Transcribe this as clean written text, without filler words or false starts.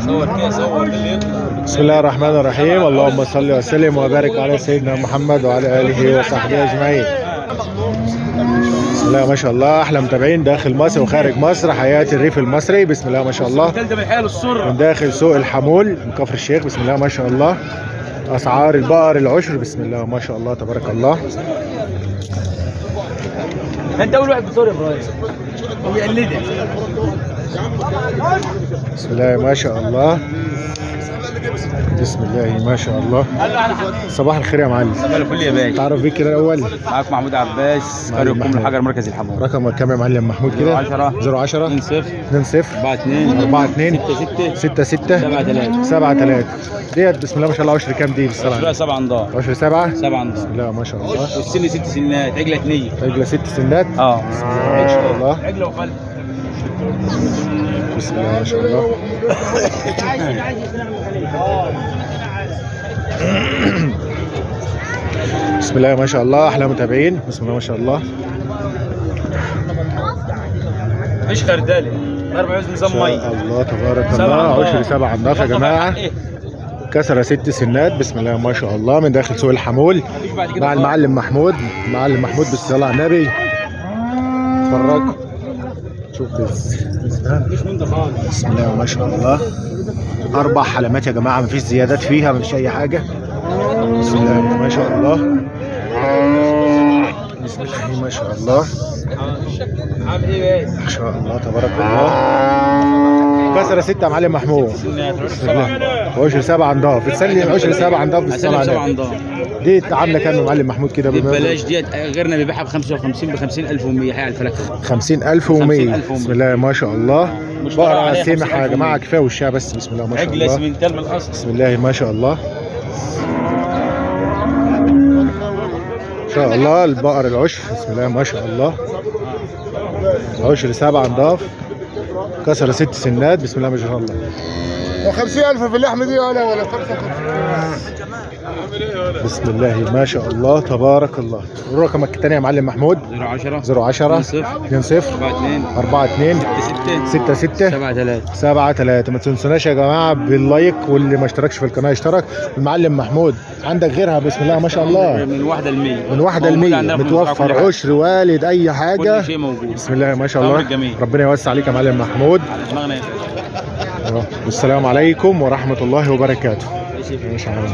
بسم الله الرحمن الرحيم. اللهم صل وسلم وبارك على سيدنا محمد وعلى اله وصحبه اجمعين. بسم الله ما شاء الله. احلى متابعين داخل مصر وخارج مصر، حياة الريف المصري. بسم الله ما شاء الله. من داخل سوق الحمول من كفر الشيخ. بسم الله ما شاء الله. اسعار البقر العشر. بسم الله ما شاء الله تبارك الله. انت اول واحد بتصور يا ابراهيم ويقلدك. بسم الله ما شاء الله. بسم الله ما شاء الله. صباح الخير يا معلم. صباح الفل يا باشا. تعرف بيك كده الاول؟ معاك محمود عباس، قرية ام الحجر، مركز الحمول. رقمك كام يا معلم محمود كده؟ 010 20 20 42 42 66 66 73 73 ديت. بسم الله ما شاء الله. عشر كام دي بالصلاه؟ عشرة 7 انضار. عشر 7 7 انضار. بسم الله ما شاء الله. والسن 6 سنات، عجلة نية. عجله 6 سنات. بسم الله ما شاء الله. عجلة وخلف. بسم الله ما شاء الله. بسم الله ما شاء الله. احلى متابعين. بسم الله ما شاء الله. مفيش خردالي، 4 عايز نظام ميه. الله تبارك الله. عشر 7 انضاف يا جماعه. كسرة 6 سنات. بسم الله ما شاء الله. من داخل سوق الحمول مع المعلم محمود. المعلم محمود بالصلاة على النبي. اتفرج شوف بسم الله ما شاء الله. 4 حلمات يا جماعة، مفيش زيادات فيها، مفيش أي حاجة. بسم الله ما شاء الله. بسم الله ما شاء الله. ما شاء الله تبارك الله. كسرة 6 يا معلم محمود. بسم الله. وعشر 7 انضاف. بتسلم عشر 7 انضاف بالصلاة على النبي. دي عامله كام يا معلم محمود كده؟ ببلاش ديت، غيرنا بيبيعها ب 55 ب 50,100 على الفلكه. 50,100. بسم الله ما شاء الله. بقرة سمحة يا جماعه، كفايه وشها بس. بسم الله ما شاء الله. عجله اسمنتال من الاصل. بسم الله ما شاء الله. ان شاء الله. البقر العشر. بسم الله ما شاء الله. عشر 7 انضاف. كسر 6 سنات. بسم الله ما شاء الله. و50,000 في اللحمه دي ولا 55. بسم الله ما شاء الله تبارك الله. رقمك الثاني يا معلم محمود؟ 010 010 20 42 66 66 73 73. ما تنسوناش يا جماعه باللايك، واللي ما اشتركش في القناه يشترك. المعلم محمود عندك غيرها؟ بسم الله ما شاء الله. من 1 ل 100. من 1 ل 100 متوفر، عشر والد اي حاجه. كل شيء موجود. بسم الله ما شاء الله. ربنا يوسع عليك يا معلم محمود. على دماغنا يا والسلام عليكم ورحمه الله وبركاته. ماشي يا معلم.